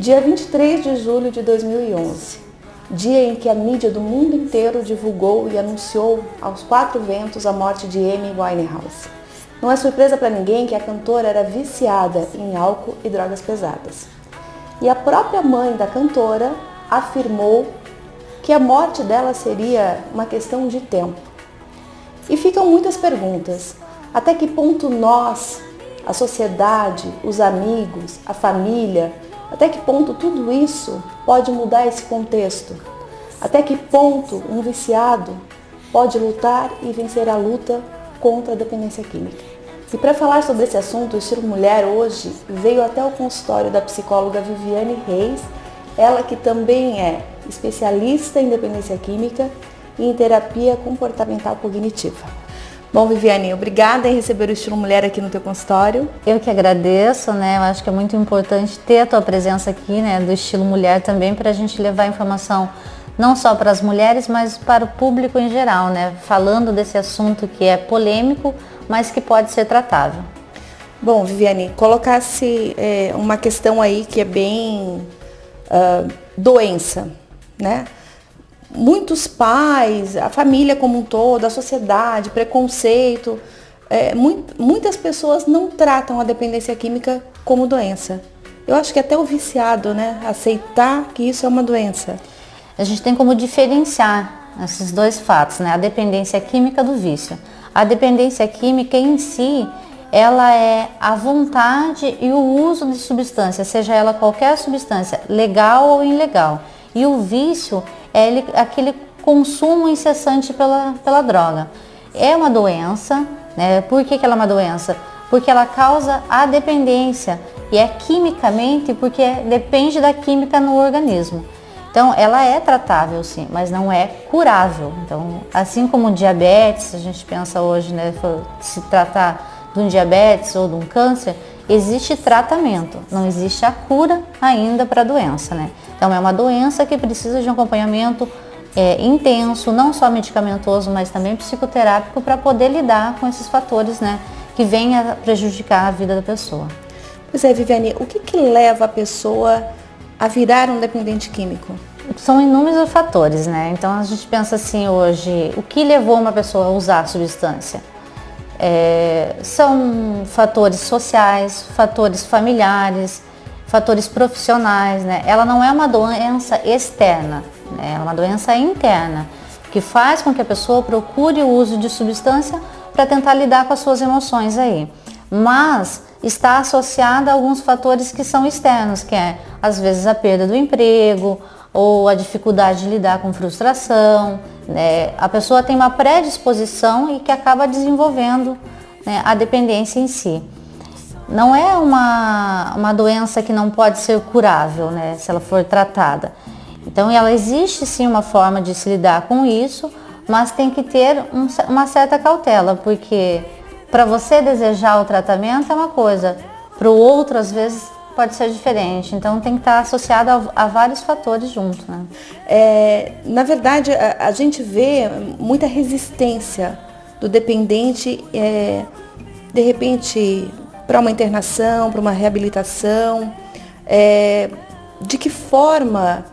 Dia 23 de julho de 2011, dia em que a mídia do mundo inteiro divulgou e anunciou aos quatro ventos a morte de Amy Winehouse. Não é surpresa para ninguém que a cantora era viciada em álcool e drogas pesadas. E a própria mãe da cantora afirmou que a morte dela seria uma questão de tempo. E ficam muitas perguntas. Até que ponto nós, a sociedade, os amigos, a família, até que ponto tudo isso pode mudar esse contexto? Até que ponto um viciado pode lutar e vencer a luta contra a dependência química? E para falar sobre esse assunto, o Estilo Mulher hoje veio até o consultório da psicóloga Viviane Reis, ela que também é especialista em dependência química e em terapia comportamental cognitiva. Bom, Viviane, obrigada em receber o Estilo Mulher aqui no teu consultório. Eu que agradeço, né? Eu acho que é muito importante ter a tua presença aqui, né, do Estilo Mulher também, para a gente levar informação não só para as mulheres, mas para o público em geral, né? Falando desse assunto que é polêmico, mas que pode ser tratável. Bom, Viviane, colocasse uma questão aí que é bem doença, né? Muitos pais, a família como um todo, a sociedade, preconceito, muitas pessoas não tratam a dependência química como doença. Eu acho que até o viciado, né, aceitar que isso é uma doença. A gente tem como diferenciar esses dois fatos, né, a dependência química do vício. A dependência química em si, ela é a vontade e o uso de substância, seja ela qualquer substância, legal ou ilegal. E o vício é aquele consumo incessante pela droga. É uma doença, né? Por que ela é uma doença? Porque ela causa a dependência e é quimicamente porque depende da química no organismo. Então ela é tratável sim, mas não é curável. Então, assim como o diabetes, a gente pensa hoje, né, se tratar de um diabetes ou de um câncer, existe tratamento, não existe a cura ainda para a doença, né? Então é uma doença que precisa de um acompanhamento intenso, não só medicamentoso, mas também psicoterápico para poder lidar com esses fatores, né, que vêm a prejudicar a vida da pessoa. Pois é, Viviane, o que leva a pessoa a virar um dependente químico? São inúmeros fatores, né? Então a gente pensa assim hoje, o que levou uma pessoa a usar a substância? São fatores sociais, fatores familiares, fatores profissionais, né? Ela não é uma doença externa, né? Ela é uma doença interna, que faz com que a pessoa procure o uso de substância para tentar lidar com as suas emoções aí. Mas está associada a alguns fatores que são externos, que é às vezes a perda do emprego ou a dificuldade de lidar com frustração, né? A pessoa tem uma predisposição e que acaba desenvolvendo, né, a dependência em si. Não é uma doença que não pode ser curável, né, se ela for tratada. Então ela existe sim uma forma de se lidar com isso, mas tem que ter uma certa cautela, porque para você desejar o tratamento é uma coisa, para o outro às vezes pode ser diferente, então tem que estar associado a vários fatores juntos, né? Na verdade, a gente vê muita resistência do dependente, de repente, para uma internação, para uma reabilitação. De que forma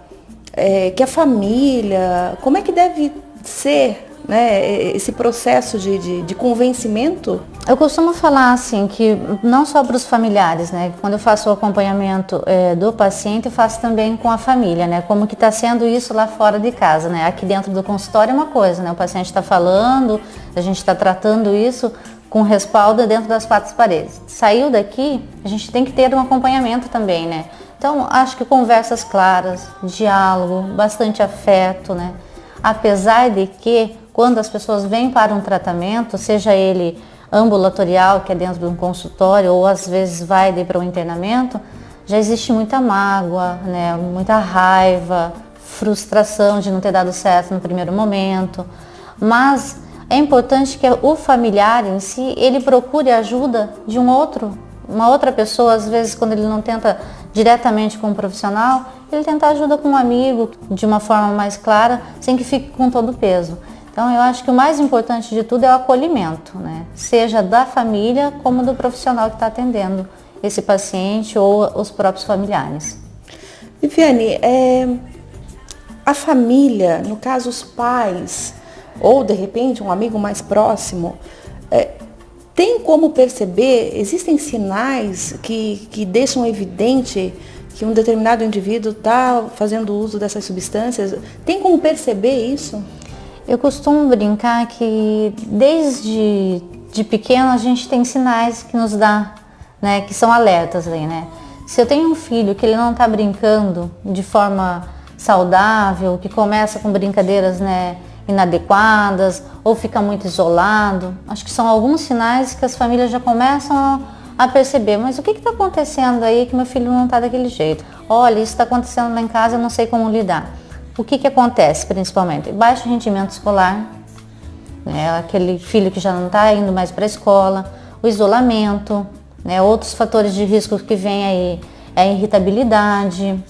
que a família, como é que deve ser, né, esse processo de convencimento? Eu costumo falar assim, que não só para os familiares, né? Quando eu faço o acompanhamento do paciente, eu faço também com a família, né? Como que está sendo isso lá fora de casa, né? Aqui dentro do consultório é uma coisa, né? O paciente está falando, a gente está tratando isso com respaldo dentro das quatro paredes. Saiu daqui, a gente tem que ter um acompanhamento também, né? Então, acho que conversas claras, diálogo, bastante afeto, né? Apesar de que, quando as pessoas vêm para um tratamento, seja ele ambulatorial, que é dentro de um consultório, ou às vezes vai para um internamento, já existe muita mágoa, né? Muita raiva, frustração de não ter dado certo no primeiro momento. Mas é importante que o familiar em si, ele procure ajuda de uma outra pessoa, às vezes quando ele não tenta diretamente com um profissional, ele tenta ajuda com um amigo de uma forma mais clara, sem que fique com todo o peso. Então eu acho que o mais importante de tudo é o acolhimento, né? Seja da família como do profissional que está atendendo esse paciente ou os próprios familiares. Viviane, a família, no caso os pais, ou de repente um amigo mais próximo, tem como perceber, existem sinais que deixam evidente que um determinado indivíduo está fazendo uso dessas substâncias? Tem como perceber isso? Eu costumo brincar que desde de pequeno a gente tem sinais que nos dá, né, que são alertas aí, né? Se eu tenho um filho que ele não está brincando de forma saudável, que começa com brincadeiras, né, inadequadas, ou fica muito isolado, acho que são alguns sinais que as famílias já começam a perceber. Mas o que está acontecendo aí que meu filho não está daquele jeito? Olha, isso está acontecendo lá em casa, eu não sei como lidar. O que acontece principalmente? Baixo rendimento escolar, né, aquele filho que já não está indo mais para a escola, o isolamento, né, outros fatores de risco que vem aí é a irritabilidade,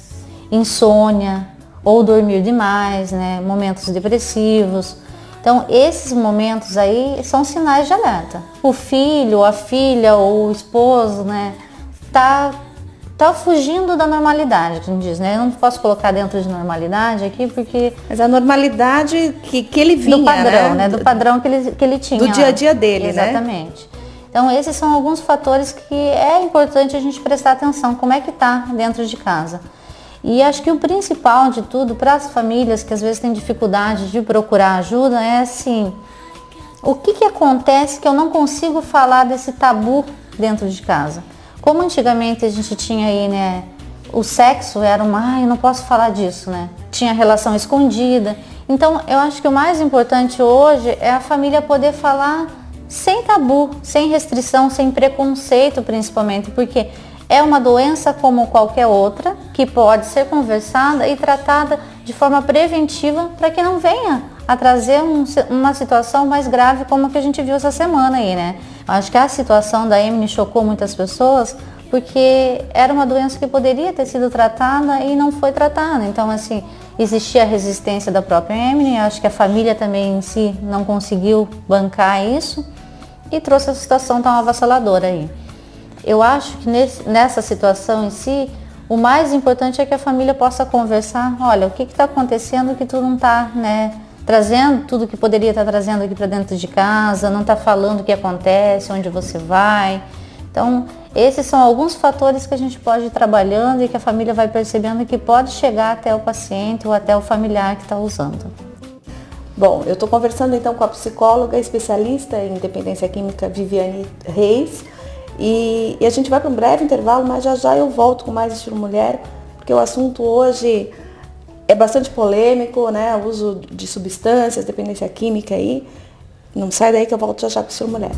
insônia, ou dormir demais, né, momentos depressivos. Então, esses momentos aí são sinais de alerta. O filho, a filha ou o esposo, né, tá fugindo da normalidade, que a gente diz, né? Eu não posso colocar dentro de normalidade aqui porque... Mas a normalidade que ele vinha, do padrão, né? Do padrão que ele tinha. Do dia a dia dele, exatamente. Né? Então, esses são alguns fatores que é importante a gente prestar atenção, como é que tá dentro de casa. E acho que o principal de tudo, para as famílias que às vezes têm dificuldade de procurar ajuda, é assim, o que acontece que eu não consigo falar desse tabu dentro de casa? Como antigamente a gente tinha aí, né, o sexo era eu não posso falar disso, né? Tinha relação escondida. Então, eu acho que o mais importante hoje é a família poder falar sem tabu, sem restrição, sem preconceito principalmente, porque é uma doença como qualquer outra, que pode ser conversada e tratada de forma preventiva para que não venha a trazer uma situação mais grave como a que a gente viu essa semana aí, né? Acho que a situação da Emily chocou muitas pessoas porque era uma doença que poderia ter sido tratada e não foi tratada. Então, assim, existia a resistência da própria Emily, acho que a família também em si não conseguiu bancar isso e trouxe a situação tão avassaladora aí. Eu acho que nessa situação em si, o mais importante é que a família possa conversar, olha, o que está acontecendo que tu não está, né, trazendo tudo que poderia estar trazendo aqui para dentro de casa, não está falando o que acontece, onde você vai. Então, esses são alguns fatores que a gente pode ir trabalhando e que a família vai percebendo que pode chegar até o paciente ou até o familiar que está usando. Bom, eu estou conversando então com a psicóloga especialista em dependência química Viviane Reis. E a gente vai para um breve intervalo, mas já eu volto com mais Estilo Mulher, porque o assunto hoje é bastante polêmico, né? O uso de substâncias, dependência química aí. Não sai daí que eu volto já com Estilo Mulher.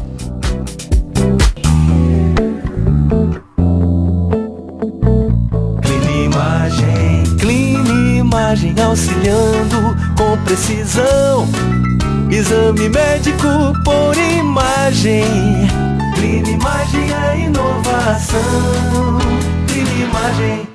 Clinimagem auxiliando com precisão. Exame médico por imagem. Clinimagem é inovação. Clinimagem.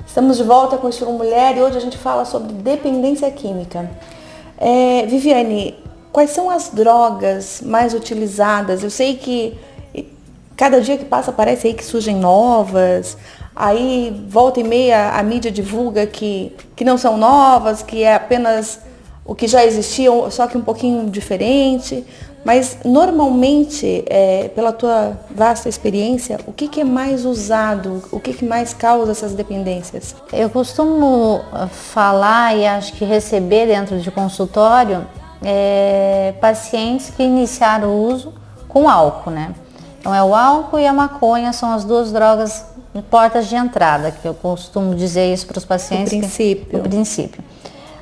Estamos de volta com o Estilo Mulher e hoje a gente fala sobre dependência química. Viviane, quais são as drogas mais utilizadas? Eu sei que cada dia que passa parece aí que surgem novas, aí volta e meia a mídia divulga que não são novas, que é apenas o que já existia, só que um pouquinho diferente. Mas normalmente, pela tua vasta experiência, o que é mais usado? O que mais causa essas dependências? Eu costumo falar e acho que receber dentro de consultório pacientes que iniciaram o uso com álcool, né? Então o álcool e a maconha são as duas drogas portas de entrada, que eu costumo dizer isso para os pacientes. O princípio.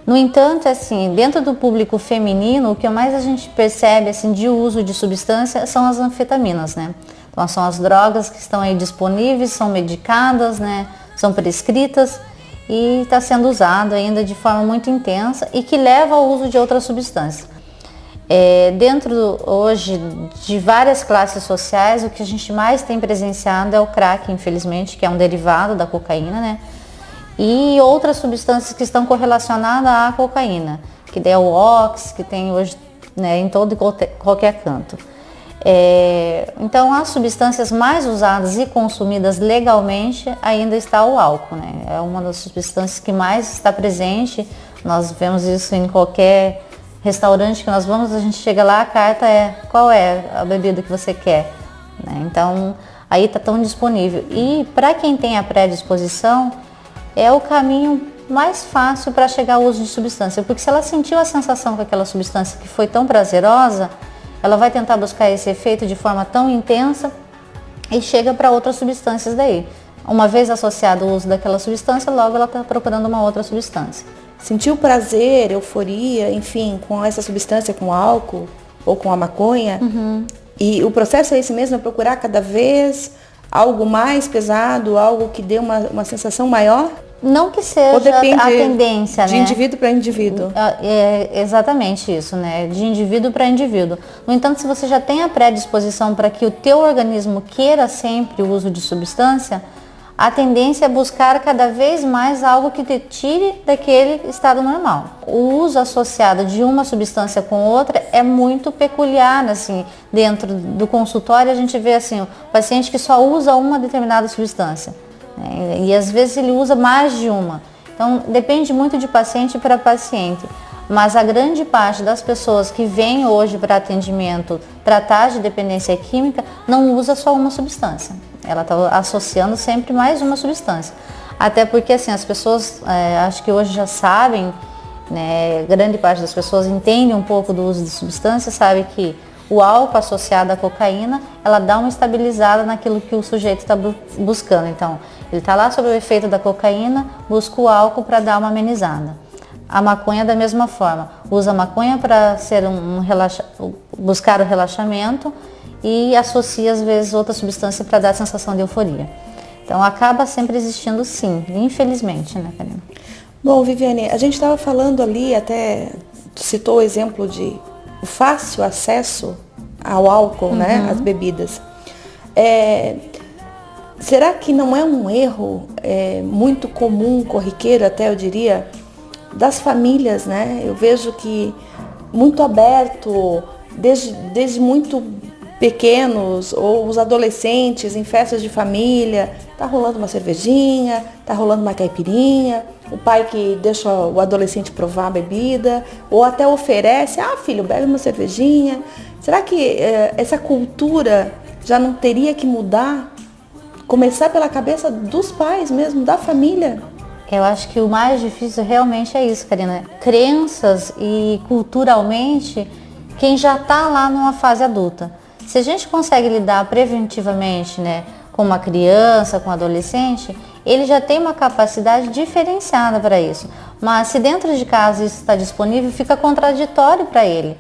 No entanto, assim, dentro do público feminino, o que mais a gente percebe assim, de uso de substância são as anfetaminas, né? Então são as drogas que estão aí disponíveis, são medicadas, né? São prescritas e está sendo usado ainda de forma muito intensa e que leva ao uso de outras substâncias. Dentro hoje de várias classes sociais, o que a gente mais tem presenciado é o crack, infelizmente, que é um derivado da cocaína, né? E outras substâncias que estão correlacionadas à cocaína, que é o ox, que tem hoje, né, em todo e qualquer canto. Então, as substâncias mais usadas e consumidas legalmente ainda está o álcool, né? É uma das substâncias que mais está presente. Nós vemos isso em qualquer restaurante que nós vamos, a gente chega lá, a carta qual é a bebida que você quer, né? Então, aí está tão disponível. E para quem tem a predisposição, é o caminho mais fácil para chegar ao uso de substância, porque se ela sentiu a sensação com aquela substância que foi tão prazerosa, ela vai tentar buscar esse efeito de forma tão intensa e chega para outras substâncias daí. Uma vez associado ao uso daquela substância, logo ela está procurando uma outra substância. Sentiu prazer, euforia, enfim, com essa substância, com álcool ou com a maconha, e o processo é esse mesmo, é procurar cada vez algo mais pesado, algo que dê uma sensação maior? Não que seja a tendência, de né? De indivíduo para indivíduo. É exatamente isso, né? De indivíduo para indivíduo. No entanto, se você já tem a predisposição para que o teu organismo queira sempre o uso de substância, a tendência é buscar cada vez mais algo que te tire daquele estado normal. O uso associado de uma substância com outra é muito peculiar, assim, dentro do consultório a gente vê assim, o paciente que só usa uma determinada substância, né? E às vezes ele usa mais de uma. Então depende muito de paciente para paciente. Mas a grande parte das pessoas que vêm hoje para atendimento tratar de dependência química não usa só uma substância. Ela está associando sempre mais uma substância. Até porque assim, as pessoas acho que hoje já sabem, né, grande parte das pessoas entende um pouco do uso de substâncias, sabe que o álcool associado à cocaína, ela dá uma estabilizada naquilo que o sujeito está buscando. Então, ele está lá sob o efeito da cocaína, busca o álcool para dar uma amenizada. A maconha da mesma forma, usa a maconha para ser buscar o relaxamento e associa às vezes outra substância para dar a sensação de euforia. Então acaba sempre existindo sim, infelizmente, né, Karina? Bom, Viviane, a gente estava falando ali, até citou o exemplo de o fácil acesso ao álcool, né, às bebidas. Será que não é um erro muito comum, corriqueiro até eu diria, das famílias, né? Eu vejo que muito aberto, desde muito pequenos, ou os adolescentes em festas de família, tá rolando uma cervejinha, tá rolando uma caipirinha, o pai que deixa o adolescente provar a bebida, ou até oferece, filho, bebe uma cervejinha. Será que essa cultura já não teria que mudar? Começar pela cabeça dos pais mesmo, da família? Eu acho que o mais difícil realmente é isso, Karina. Crenças e culturalmente, quem já está lá numa fase adulta. Se a gente consegue lidar preventivamente, né, com uma criança, com um adolescente, ele já tem uma capacidade diferenciada para isso. Mas se dentro de casa isso está disponível, fica contraditório para ele.